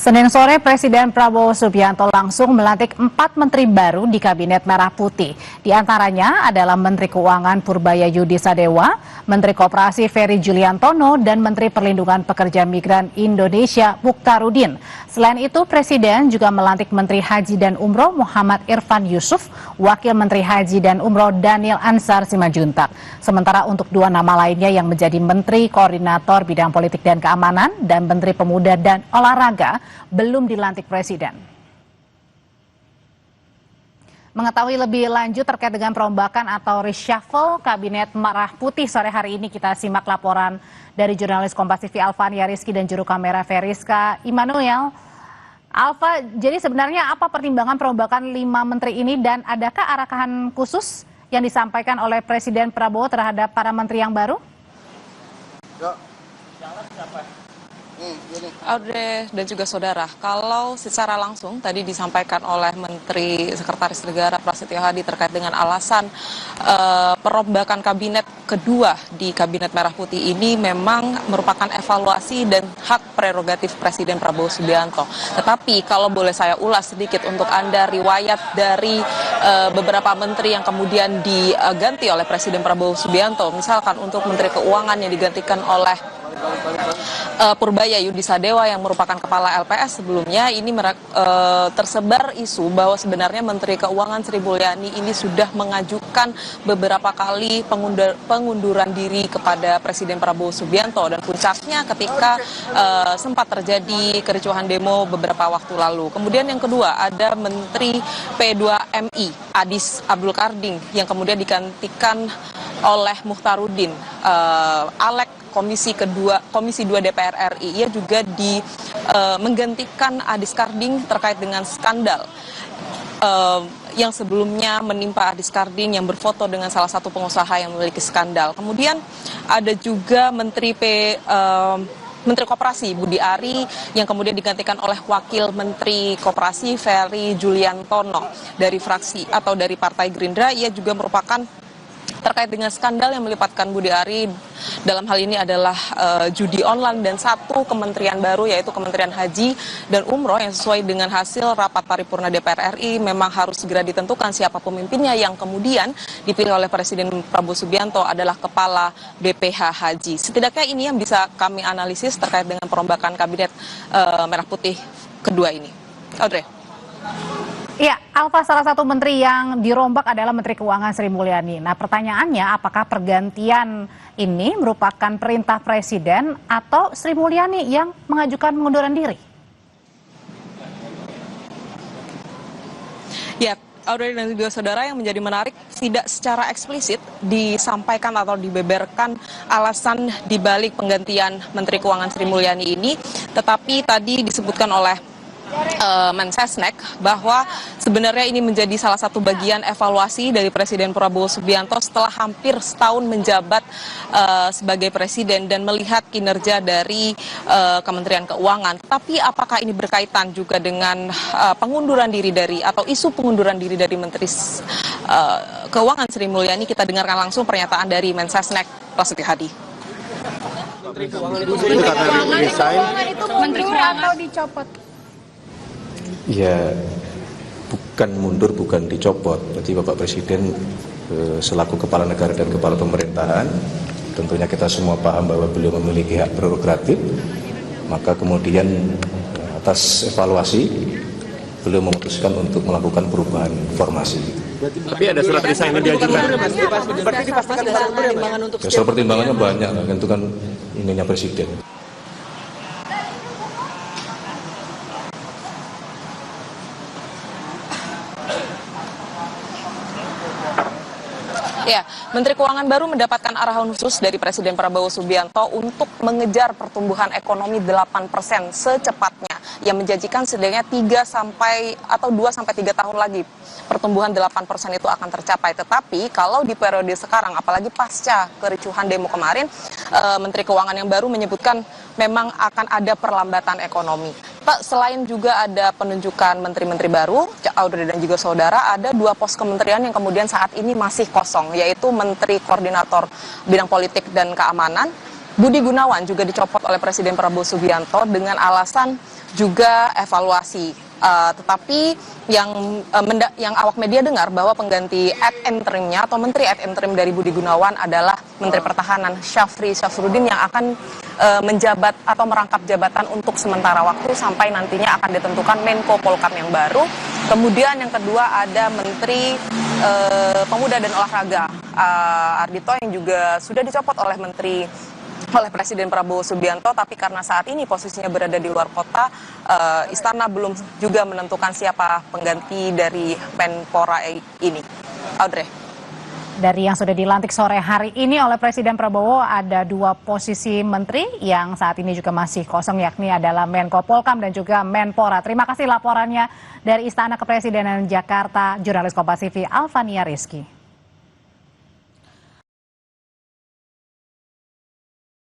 Senin sore, Presiden Prabowo Subianto langsung melantik 4 menteri baru di Kabinet Merah Putih. Di antaranya adalah Menteri Keuangan Purbaya Yudi Sadewa, Menteri Koperasi Ferry Juliantono, dan Menteri Perlindungan Pekerja Migran Indonesia Mukhtarudin. Selain itu, Presiden juga melantik Menteri Haji dan Umroh Muhammad Irfan Yusuf, Wakil Menteri Haji dan Umroh Daniel Ansar Simanjuntak. Sementara untuk 2 nama lainnya yang menjadi Menteri Koordinator Bidang Politik dan Keamanan dan Menteri Pemuda dan Olahraga belum dilantik Presiden. Mengetahui lebih lanjut terkait dengan perombakan atau reshuffle Kabinet Merah Putih sore hari ini, kita simak laporan dari jurnalis Kompas TV Alfania Rizky dan juru kamera Veriska Immanuel. Alfa, jadi sebenarnya apa pertimbangan perombakan 5 menteri ini dan adakah arahan khusus yang disampaikan oleh Presiden Prabowo terhadap para menteri yang baru? Audrey dan juga saudara, kalau secara langsung tadi disampaikan oleh Menteri Sekretaris Negara Prasetyo Hadi terkait dengan alasan perombakan kabinet kedua di Kabinet Merah Putih ini memang merupakan evaluasi dan hak prerogatif Presiden Prabowo Subianto. Tetapi kalau boleh saya ulas sedikit untuk Anda riwayat dari beberapa menteri yang kemudian diganti oleh Presiden Prabowo Subianto. Misalkan untuk Menteri Keuangan yang digantikan oleh Purbaya Yudi Sadewa yang merupakan kepala LPS sebelumnya, ini tersebar isu bahwa sebenarnya Menteri Keuangan Sri Mulyani ini sudah mengajukan beberapa kali pengunduran diri kepada Presiden Prabowo Subianto, dan puncaknya ketika sempat terjadi kericuhan demo beberapa waktu lalu. Kemudian yang kedua ada Menteri P2MI Adis Abdul Karding yang kemudian digantikan oleh Mukhtarudin, Alek Komisi 2 DPR RI. Ia juga menggantikan Adis Karding terkait dengan skandal yang sebelumnya menimpa Adis Karding yang berfoto dengan salah satu pengusaha yang memiliki skandal. Kemudian ada juga Menteri Koperasi Budi Ari yang kemudian digantikan oleh Wakil Menteri Koperasi Ferry Juliantono dari fraksi atau dari Partai Gerindra. Ia juga merupakan terkait dengan skandal yang melibatkan Budi Ari, dalam hal ini adalah judi online, dan satu kementerian baru yaitu Kementerian Haji dan Umroh yang sesuai dengan hasil rapat paripurna DPR RI memang harus segera ditentukan siapa pemimpinnya, yang kemudian dipilih oleh Presiden Prabowo Subianto adalah Kepala BPH Haji. Setidaknya ini yang bisa kami analisis terkait dengan perombakan Kabinet Merah Putih kedua ini. Audrey. Ya, Alfa, salah satu menteri yang dirombak adalah Menteri Keuangan Sri Mulyani. Nah, pertanyaannya apakah pergantian ini merupakan perintah Presiden atau Sri Mulyani yang mengajukan pengunduran diri? Ya, Audrey dan juga saudara, yang menjadi menarik tidak secara eksplisit disampaikan atau dibeberkan alasan dibalik penggantian Menteri Keuangan Sri Mulyani ini, tetapi tadi disebutkan oleh Mensesnek bahwa sebenarnya ini menjadi salah satu bagian evaluasi dari Presiden Prabowo Subianto setelah hampir setahun menjabat sebagai presiden dan melihat kinerja dari Kementerian Keuangan. Tapi apakah ini berkaitan juga dengan pengunduran diri atau isu pengunduran diri dari Menteri Keuangan Sri Mulyani? Kita dengarkan langsung pernyataan dari Mensesnek Prasetyo Hadi. Menteri Keuangan itu mundur atau dicopot? Ya, bukan mundur, bukan dicopot. Jadi Bapak Presiden selaku kepala negara dan kepala pemerintahan, tentunya kita semua paham bahwa beliau memiliki hak prerogatif. Maka kemudian atas evaluasi beliau memutuskan untuk melakukan perubahan formasi. Tapi ada surat resign yang diajukan. Berarti dipastikan pertimbangan untuk ya, soal pertimbangannya banyak, itu kan ininya Presiden. Ya, Menteri Keuangan baru mendapatkan arahan khusus dari Presiden Prabowo Subianto untuk mengejar pertumbuhan ekonomi 8% secepatnya, yang menjanjikan setidaknya 2-3 tahun lagi pertumbuhan 8% itu akan tercapai. Tetapi kalau di periode sekarang, apalagi pasca kericuhan demo kemarin, Menteri Keuangan yang baru menyebutkan memang akan ada perlambatan ekonomi. Pak, selain juga ada penunjukan menteri-menteri baru, Audrey dan juga saudara, ada 2 pos kementerian yang kemudian saat ini masih kosong, yaitu Menteri Koordinator Bidang Politik dan Keamanan Budi Gunawan juga dicopot oleh Presiden Prabowo Subianto dengan alasan juga evaluasi. Tetapi yang awak media dengar bahwa pengganti ad interimnya atau menteri ad interim dari Budi Gunawan adalah Menteri Pertahanan Syafri Syafruddin yang akan menjabat atau merangkap jabatan untuk sementara waktu sampai nantinya akan ditentukan Menko Polhukam yang baru. Kemudian yang kedua ada Menteri Pemuda dan Olahraga Ardhito yang juga sudah dicopot oleh Presiden Prabowo Subianto, tapi karena saat ini posisinya berada di luar kota, Istana belum juga menentukan siapa pengganti dari Menpora ini. Audrey. Dari yang sudah dilantik sore hari ini oleh Presiden Prabowo, ada 2 posisi menteri yang saat ini juga masih kosong, yakni adalah Menko Polhukam dan juga Menpora. Terima kasih laporannya dari Istana Kepresidenan Jakarta, jurnalis Kompas TV Alvania Rizky.